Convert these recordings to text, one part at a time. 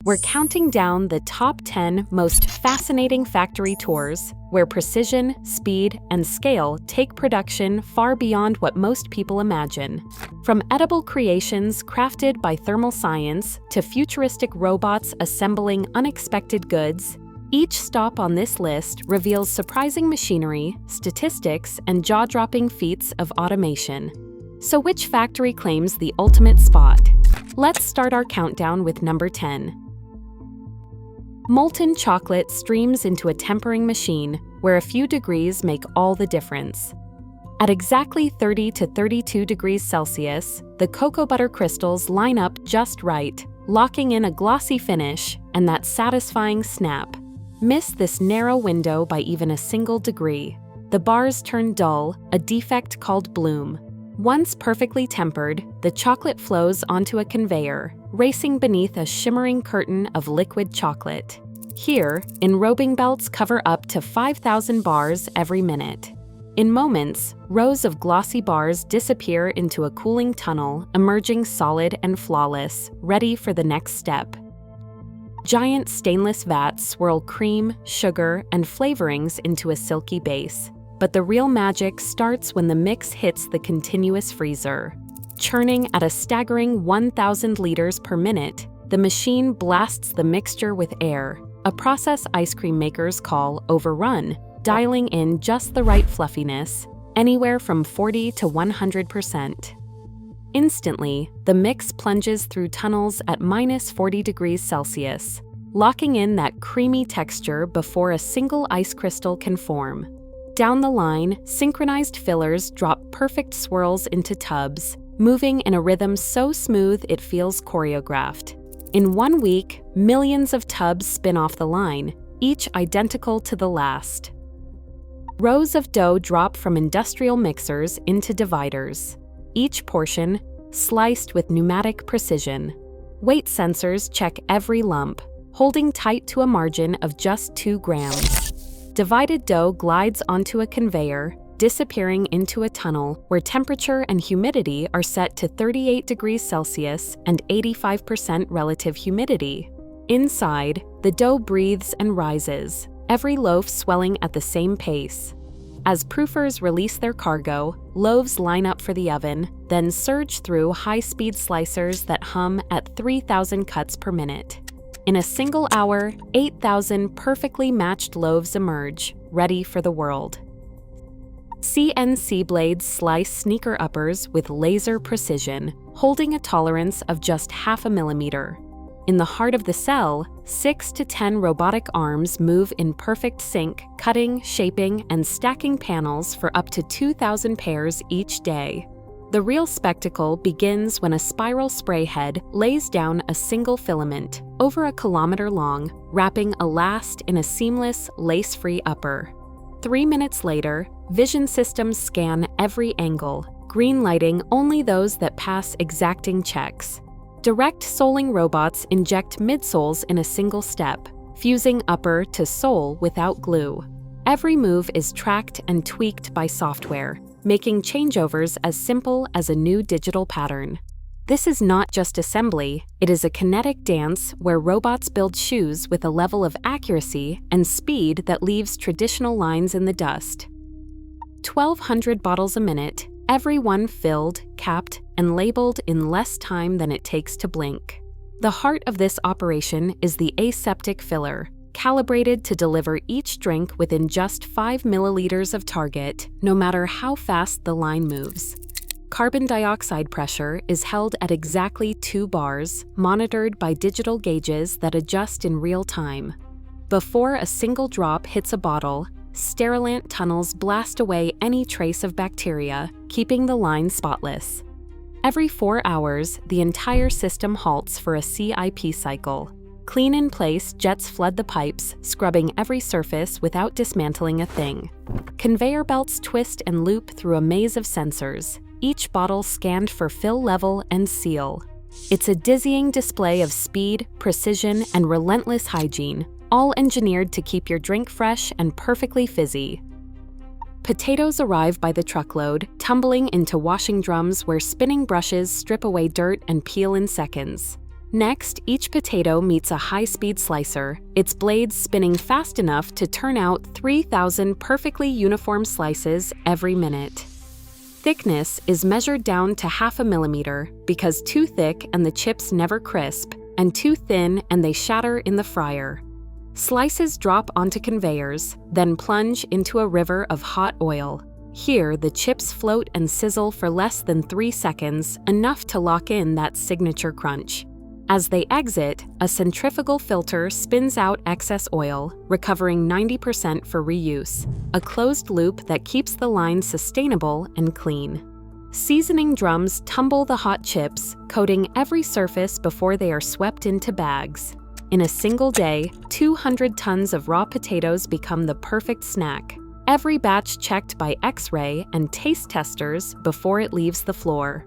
We're counting down the top 10 most fascinating factory tours, where precision, speed, and scale take production far beyond what most people imagine. From edible creations crafted by thermal science to futuristic robots assembling unexpected goods, each stop on this list reveals surprising machinery, statistics, and jaw-dropping feats of automation. So which factory claims the ultimate spot? Let's start our countdown with number 10. Molten chocolate streams into a tempering machine where a few degrees make all the difference. At exactly 30 to 32 degrees Celsius, the cocoa butter crystals line up just right, locking in a glossy finish and that satisfying snap. Miss this narrow window by even a single degree. The bars turn dull, a defect called bloom. Once perfectly tempered, the chocolate flows onto a conveyor, racing beneath a shimmering curtain of liquid chocolate. Here, enrobing belts cover up to 5,000 bars every minute. In moments, rows of glossy bars disappear into a cooling tunnel, emerging solid and flawless, ready for the next step. Giant stainless vats swirl cream, sugar, and flavorings into a silky base. But the real magic starts when the mix hits the continuous freezer. Churning at a staggering 1,000 liters per minute, the machine blasts the mixture with air, a process ice cream makers call overrun, dialing in just the right fluffiness, anywhere from 40 to 100%. Instantly, the mix plunges through tunnels at minus 40 degrees Celsius, locking in that creamy texture before a single ice crystal can form. Down the line, synchronized fillers drop perfect swirls into tubs, moving in a rhythm so smooth it feels choreographed. In 1 week, millions of tubs spin off the line, each identical to the last. Rows of dough drop from industrial mixers into dividers, each portion sliced with pneumatic precision. Weight sensors check every lump, holding tight to a margin of just 2 grams. Divided dough glides onto a conveyor, disappearing into a tunnel where temperature and humidity are set to 38 degrees Celsius and 85% relative humidity. Inside, the dough breathes and rises, every loaf swelling at the same pace. As proofers release their cargo, loaves line up for the oven, then surge through high-speed slicers that hum at 3,000 cuts per minute. In a single hour, 8,000 perfectly matched loaves emerge, ready for the world. CNC blades slice sneaker uppers with laser precision, holding a tolerance of just half a millimeter. In the heart of the cell, 6 to 10 robotic arms move in perfect sync, cutting, shaping, and stacking panels for up to 2,000 pairs each day. The real spectacle begins when a spiral spray head lays down a single filament, over a kilometer long, wrapping a last in a seamless, lace-free upper. 3 minutes later, vision systems scan every angle, green-lighting only those that pass exacting checks. Direct soling robots inject midsoles in a single step, fusing upper to sole without glue. Every move is tracked and tweaked by software, making changeovers as simple as a new digital pattern. This is not just assembly, it is a kinetic dance where robots build shoes with a level of accuracy and speed that leaves traditional lines in the dust. 1,200 bottles a minute, every one filled, capped, and labeled in less time than it takes to blink. The heart of this operation is the aseptic filler, calibrated to deliver each drink within just 5 milliliters of target, no matter how fast the line moves. Carbon dioxide pressure is held at exactly 2 bars, monitored by digital gauges that adjust in real time. Before a single drop hits a bottle, sterilant tunnels blast away any trace of bacteria, keeping the line spotless. Every 4 hours, the entire system halts for a CIP cycle. Clean in place, jets flood the pipes, scrubbing every surface without dismantling a thing. Conveyor belts twist and loop through a maze of sensors, each bottle scanned for fill level and seal. It's a dizzying display of speed, precision, and relentless hygiene, all engineered to keep your drink fresh and perfectly fizzy. Potatoes arrive by the truckload, tumbling into washing drums where spinning brushes strip away dirt and peel in seconds. Next, each potato meets a high-speed slicer, its blades spinning fast enough to turn out 3,000 perfectly uniform slices every minute. Thickness is measured down to 0.5 millimeter because too thick and the chips never crisp, and too thin and they shatter in the fryer. Slices drop onto conveyors, then plunge into a river of hot oil. Here, the chips float and sizzle for less than 3 seconds, enough to lock in that signature crunch. As they exit, a centrifugal filter spins out excess oil, recovering 90% for reuse, a closed loop that keeps the line sustainable and clean. Seasoning drums tumble the hot chips, coating every surface before they are swept into bags. In a single day, 200 tons of raw potatoes become the perfect snack, every batch checked by X-ray and taste testers before it leaves the floor.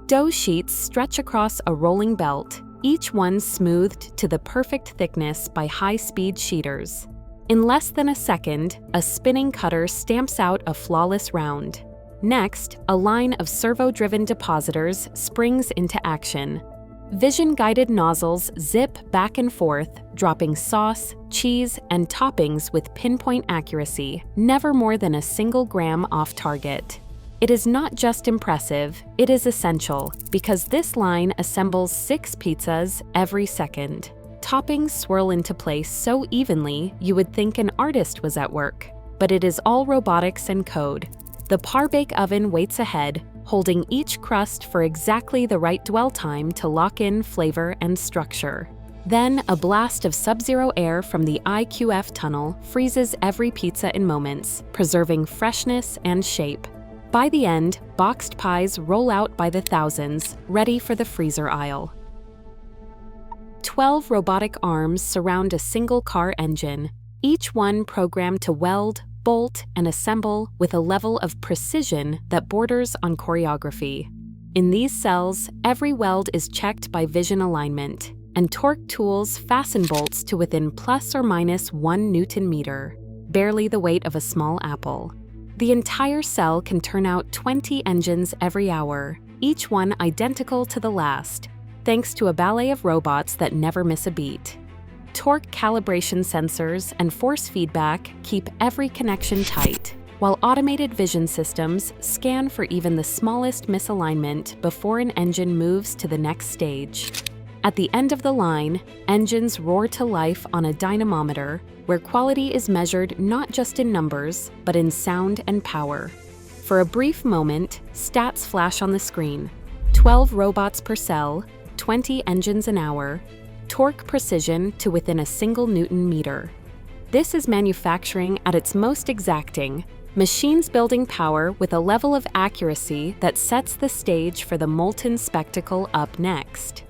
Dough sheets stretch across a rolling belt, each one smoothed to the perfect thickness by high-speed sheeters. In less than a second, a spinning cutter stamps out a flawless round. Next, a line of servo-driven depositors springs into action. Vision-guided nozzles zip back and forth, dropping sauce, cheese, and toppings with pinpoint accuracy, never more than a single gram off target. It is not just impressive, it is essential, because this line assembles 6 pizzas every second. Toppings swirl into place so evenly you would think an artist was at work. But it is all robotics and code. The par-bake oven waits ahead, holding each crust for exactly the right dwell time to lock in flavor and structure. Then, a blast of sub-zero air from the IQF tunnel freezes every pizza in moments, preserving freshness and shape. By the end, boxed pies roll out by the thousands, ready for the freezer aisle. 12 robotic arms surround a single car engine, each one programmed to weld, bolt, and assemble with a level of precision that borders on choreography. In these cells, every weld is checked by vision alignment, and torque tools fasten bolts to within plus or minus 1 Newton meter, barely the weight of a small apple. The entire cell can turn out 20 engines every hour, each one identical to the last, thanks to a ballet of robots that never miss a beat. Torque calibration sensors and force feedback keep every connection tight, while automated vision systems scan for even the smallest misalignment before an engine moves to the next stage. At the end of the line, engines roar to life on a dynamometer, where quality is measured not just in numbers, but in sound and power. For a brief moment, stats flash on the screen. 12 robots per cell, 20 engines an hour, torque precision to within a single Newton meter. This is manufacturing at its most exacting, machines building power with a level of accuracy that sets the stage for the molten spectacle up next.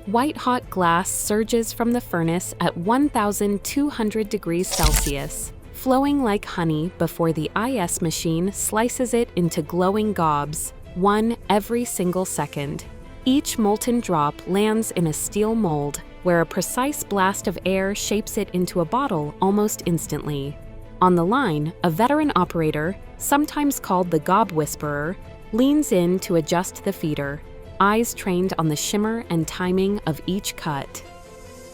White-hot glass surges from the furnace at 1,200 degrees Celsius, flowing like honey before the IS machine slices it into glowing gobs, one every single second. Each molten drop lands in a steel mold, where a precise blast of air shapes it into a bottle almost instantly. On the line, a veteran operator, sometimes called the gob whisperer, leans in to adjust the feeder, eyes trained on the shimmer and timing of each cut.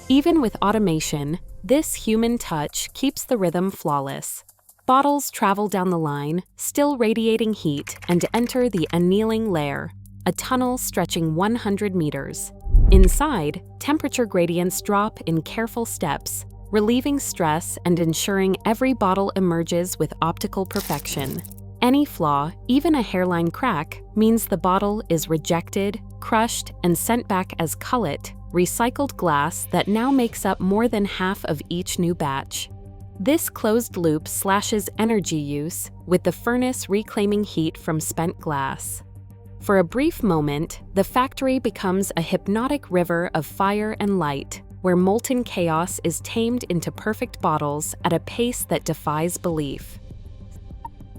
Even with automation, this human touch keeps the rhythm flawless. Bottles travel down the line, still radiating heat, and enter the annealing layer, a tunnel stretching 100 meters. Inside, temperature gradients drop in careful steps, relieving stress and ensuring every bottle emerges with optical perfection. Any flaw, even a hairline crack, means the bottle is rejected, crushed, and sent back as cullet, recycled glass that now makes up more than half of each new batch. This closed loop slashes energy use, with the furnace reclaiming heat from spent glass. For a brief moment, the factory becomes a hypnotic river of fire and light, where molten chaos is tamed into perfect bottles at a pace that defies belief.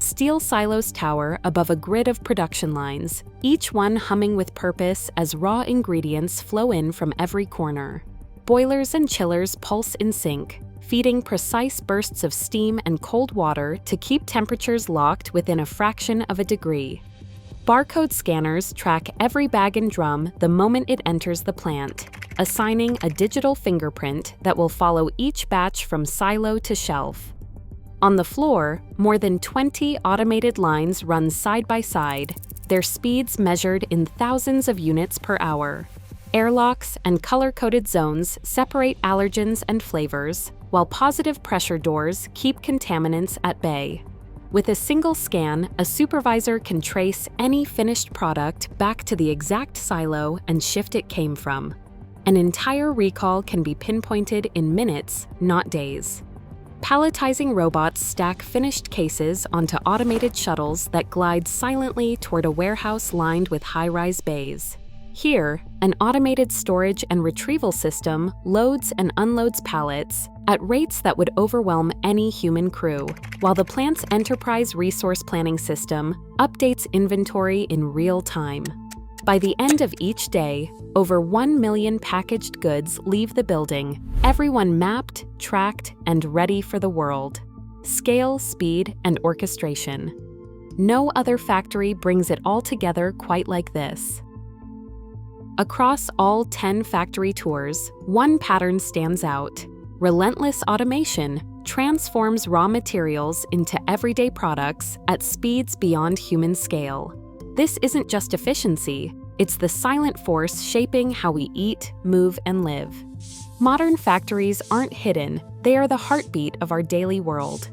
Steel silos tower above a grid of production lines, each one humming with purpose as raw ingredients flow in from every corner. Boilers and chillers pulse in sync, feeding precise bursts of steam and cold water to keep temperatures locked within a fraction of a degree. Barcode scanners track every bag and drum the moment it enters the plant, assigning a digital fingerprint that will follow each batch from silo to shelf. On the floor, more than 20 automated lines run side by side, their speeds measured in thousands of units per hour. Airlocks and color-coded zones separate allergens and flavors, while positive pressure doors keep contaminants at bay. With a single scan, a supervisor can trace any finished product back to the exact silo and shift it came from. An entire recall can be pinpointed in minutes, not days. Palletizing robots stack finished cases onto automated shuttles that glide silently toward a warehouse lined with high-rise bays. Here, an automated storage and retrieval system loads and unloads pallets at rates that would overwhelm any human crew, while the plant's enterprise resource planning system updates inventory in real time. By the end of each day, over 1 million packaged goods leave the building, everyone mapped, tracked, and ready for the world. Scale, speed, and orchestration. No other factory brings it all together quite like this. Across all 10 factory tours, one pattern stands out. Relentless automation transforms raw materials into everyday products at speeds beyond human scale. This isn't just efficiency, it's the silent force shaping how we eat, move, and live. Modern factories aren't hidden, they are the heartbeat of our daily world.